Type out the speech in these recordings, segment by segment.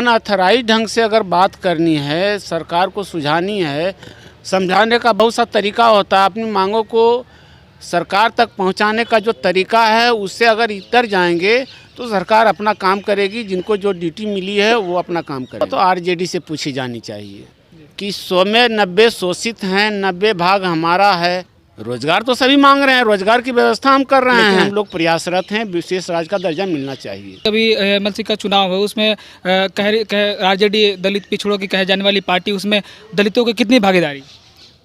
Unauthorized ढंग से अगर बात करनी है, सरकार को सुझानी है, समझाने का बहुत सा तरीका होता है। अपनी मांगों को सरकार तक पहुंचाने का जो तरीका है, उससे अगर इतर जाएंगे तो सरकार अपना काम करेगी। जिनको जो ड्यूटी मिली है वो अपना काम करेगी। तो आरजेडी से पूछी जानी चाहिए कि 100 में 90 शोषित हैं, 90 भाग हमारा है। रोजगार तो सभी मांग रहे हैं, रोजगार की व्यवस्था हम कर रहे हैं। हम लोग प्रयासरत हैं, विशेष राज्य का दर्जा मिलना चाहिए। अभी एमएलसी का चुनाव है, उसमें आरजेडी दलित पिछड़ों की कहे जाने वाली पार्टी, उसमें दलितों की कितनी भागीदारी?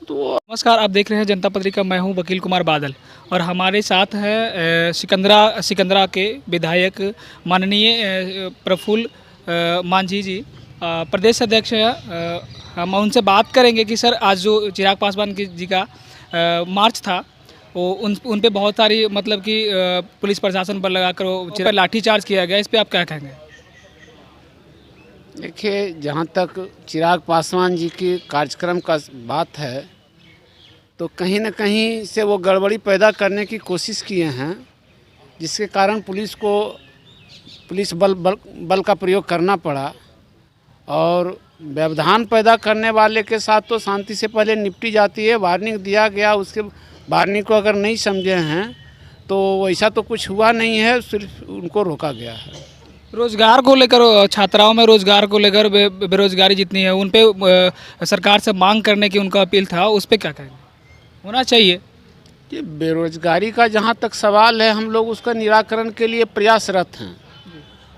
तो नमस्कार, आप देख रहे हैं जनता पत्रिका। मैं हूं वकील कुमार बादल और हमारे साथ हैं सिकंदरा के विधायक माननीय प्रफुल्ल मांझी जी, प्रदेश अध्यक्ष हैं। हम उनसे बात करेंगे कि सर, आज जो चिराग पासवान जी का मार्च था, वो उन पे बहुत सारी मतलब कि पुलिस प्रशासन पर लगाकर लाठीचार्ज किया गया। इस पर आप क्या कहेंगे? देखिए, जहाँ तक चिराग पासवान जी की कार्यक्रम का बात है, तो कहीं न कहीं से वो गड़बड़ी पैदा करने की कोशिश किए हैं, जिसके कारण पुलिस बल का प्रयोग करना पड़ा। और व्यवधान पैदा करने वाले के साथ तो शांति से पहले निपटी जाती है। वार्निंग दिया गया, उसके वार्निंग को अगर नहीं समझे हैं तो वैसा तो कुछ हुआ नहीं है, सिर्फ उनको रोका गया है। रोजगार को लेकर, छात्राओं में रोजगार को लेकर बेरोजगारी जितनी है, उन पे सरकार से मांग करने की उनका अपील था, उस पर क्या कहेंगे? होना चाहिए कि बेरोजगारी का जहाँ तक सवाल है, हम लोग उसका निराकरण के लिए प्रयासरत हैं।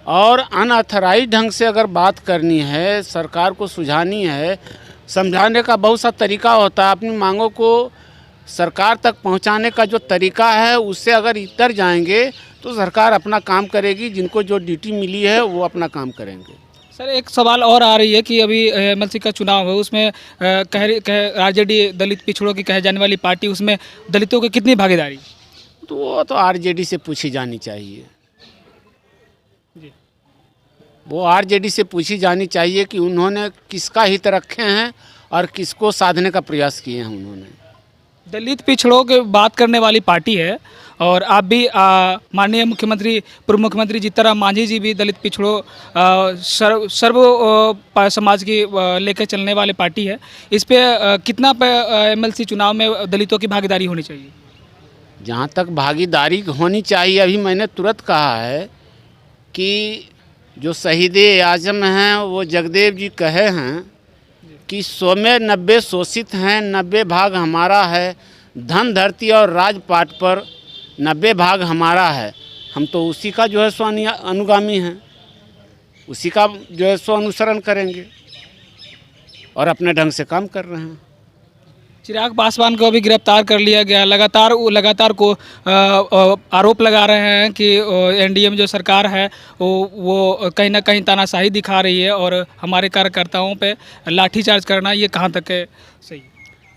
और अनऑथराइज ढंग से अगर बात करनी है, सरकार को सुझानी है, समझाने का बहुत सा तरीका होता है। अपनी मांगों को सरकार तक पहुंचाने का जो तरीका है, उससे अगर इतर जाएंगे तो सरकार अपना काम करेगी। जिनको जो ड्यूटी मिली है वो अपना काम करेंगे। सर, एक सवाल और आ रही है कि अभी एमएलसी का चुनाव है, उसमें आरजेडी दलित पिछड़ों की कहे जाने वाली पार्टी, उसमें दलितों की कितनी भागीदारी? तो वो तो आरजेडी से पूछी जानी चाहिए। वो आरजेडी से पूछी जानी चाहिए कि उन्होंने किसका हित रखे हैं और किसको साधने का प्रयास किए हैं उन्होंने। दलित पिछड़ों की बात करने वाली पार्टी है, और आप भी माननीय मुख्यमंत्री, पूर्व मुख्यमंत्री जीतनराम मांझी जी भी दलित पिछड़ों सर्व समाज की लेकर चलने वाले पार्टी है। इस पे कितना एमएलसी चुनाव में दलितों की भागीदारी होनी चाहिए? जहाँ तक भागीदारी होनी चाहिए, अभी मैंने तुरंत कहा है कि जो शहीद आजम हैं वो जगदेव जी कहे हैं कि 100 में 90 शोषित हैं, 90 भाग हमारा है। धन धरती और राजपाट पर 90 भाग हमारा है। हम तो उसी का जो है सो अनुगामी हैं, उसी का जो है सो अनुसरण करेंगे और अपने ढंग से काम कर रहे हैं। चिराग पासवान को अभी गिरफ्तार कर लिया गया। लगातार को आरोप लगा रहे हैं कि एनडीए में जो सरकार है वो कहीं ना कहीं तानाशाही दिखा रही है और हमारे कार्यकर्ताओं पे लाठीचार्ज करना, ये कहाँ तक है सही?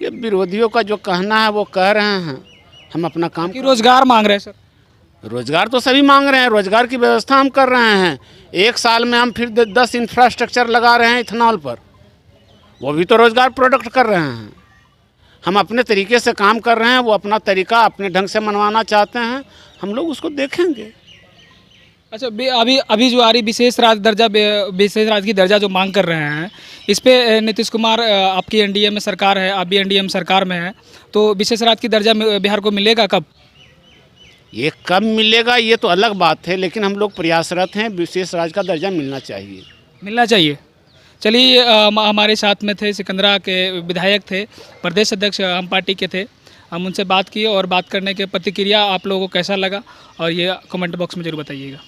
ये विरोधियों का जो कहना है वो कह रहे हैं, हम अपना काम कि रोजगार मांग रहे हैं। सर, रोजगार तो सभी मांग रहे हैं, रोजगार की व्यवस्था हम कर रहे हैं। एक साल में हम फिर 10 इंफ्रास्ट्रक्चर लगा रहे हैं इथेनॉल पर, वो भी तो रोजगार प्रोडक्ट कर रहे हैं। हम अपने तरीके से काम कर रहे हैं, वो अपना तरीका अपने ढंग से मनवाना चाहते हैं, हम लोग उसको देखेंगे। अच्छा, अभी जो आ रही विशेष राज्य की दर्जा जो मांग कर रहे हैं, इस पे नीतीश कुमार, आपकी एनडीए में सरकार है, आप भी एनडीए में सरकार में है, तो विशेष राज्य की दर्जा बिहार को मिलेगा कब? ये कब मिलेगा ये तो अलग बात है, लेकिन हम लोग प्रयासरत हैं, विशेष राज्य का दर्जा मिलना चाहिए। चलिए, हमारे साथ में थे सिकंदरा के विधायक, थे प्रदेश अध्यक्ष आम पार्टी के थे। हम उनसे बात किए और बात करने के प्रतिक्रिया आप लोगों को कैसा लगा, और ये कमेंट बॉक्स में जरूर बताइएगा।